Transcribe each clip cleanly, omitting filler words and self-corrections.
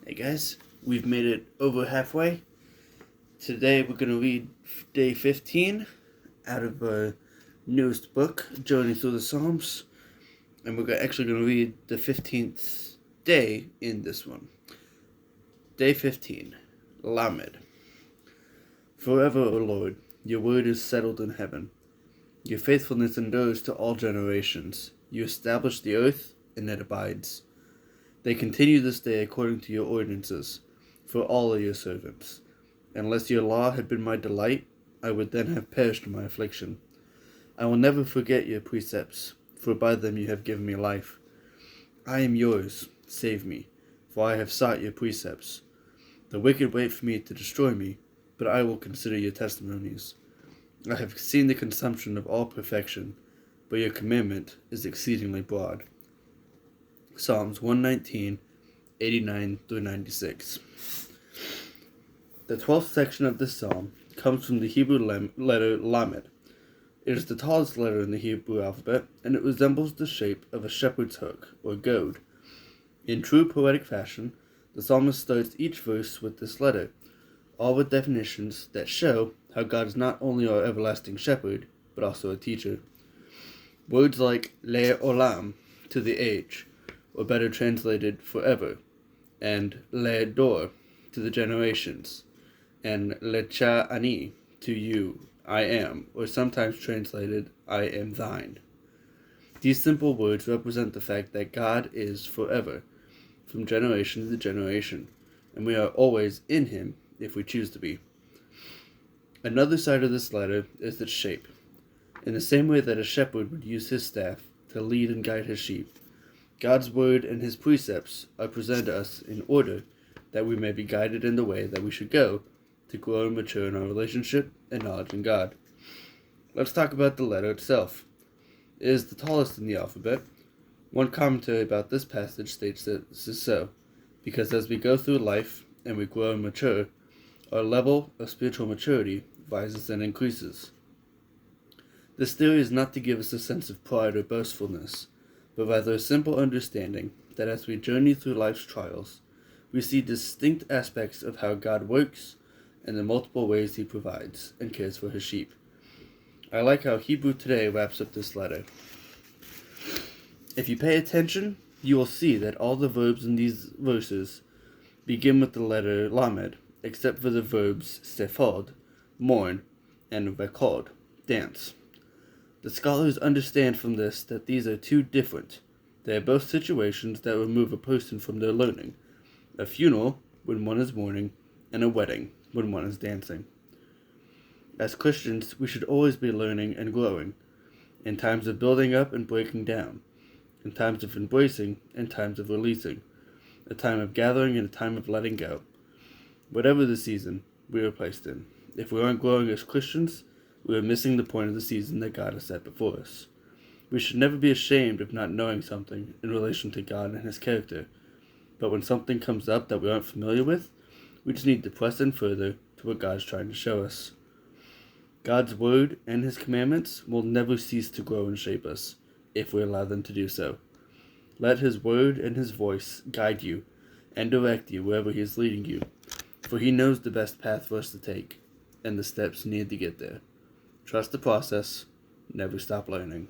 Hey guys, we've made it over halfway. Today we're going to read day 15 out of our newest book, Journey Through the Psalms. And we're actually going to read the 15th day in this one. Day 15, Lamed. Forever, O Lord, your word is settled in heaven. Your faithfulness endures to all generations. You establish the earth, and it abides. They continue this day according to your ordinances, for all are your servants. Unless your law had been my delight, I would then have perished in my affliction. I will never forget your precepts, for by them you have given me life. I am yours, save me, for I have sought your precepts. The wicked wait for me to destroy me, but I will consider your testimonies. I have seen the consumption of all perfection, but your commandment is exceedingly broad. Psalms 119, 89 through 96. The 12th section of this psalm comes from the Hebrew letter Lamed. It is the tallest letter in the Hebrew alphabet, and it resembles the shape of a shepherd's hook, or goad. In true poetic fashion, the psalmist starts each verse with this letter, all with definitions that show how God is not only our everlasting shepherd, but also a teacher. Words like le'olam, to the age, or better translated forever, and le'dor, to the generations, and le'cha'ani, to you, I am, or sometimes translated, I am thine. These simple words represent the fact that God is forever, from generation to generation, and we are always in him if we choose to be. Another side of this letter is its shape. In the same way that a shepherd would use his staff to lead and guide his sheep, God's word and his precepts are presented to us in order that we may be guided in the way that we should go to grow and mature in our relationship and knowledge in God. Let's talk about the letter itself. It is the tallest in the alphabet. One commentary about this passage states that this is so, because as we go through life and we grow and mature, our level of spiritual maturity rises and increases. This theory is not to give us a sense of pride or boastfulness, but rather a simple understanding that as we journey through life's trials, we see distinct aspects of how God works and the multiple ways he provides and cares for his sheep. I like how Hebrew Today wraps up this letter. If you pay attention, you will see that all the verbs in these verses begin with the letter Lamed, except for the verbs sephod, mourn, and rekod, dance. The scholars understand from this that these are two different. They are both situations that remove a person from their learning. A funeral, when one is mourning, and a wedding, when one is dancing. As Christians, we should always be learning and growing, in times of building up and breaking down, in times of embracing and times of releasing, a time of gathering and a time of letting go. Whatever the season we are placed in, if we aren't growing as Christians, we are missing the point of the season that God has set before us. We should never be ashamed of not knowing something in relation to God and his character, but when something comes up that we aren't familiar with, we just need to press in further to what God is trying to show us. God's word and his commandments will never cease to grow and shape us, if we allow them to do so. Let his word and his voice guide you and direct you wherever he is leading you, for he knows the best path for us to take and the steps needed to get there. Trust the process. Never stop learning.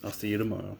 I'll see you tomorrow.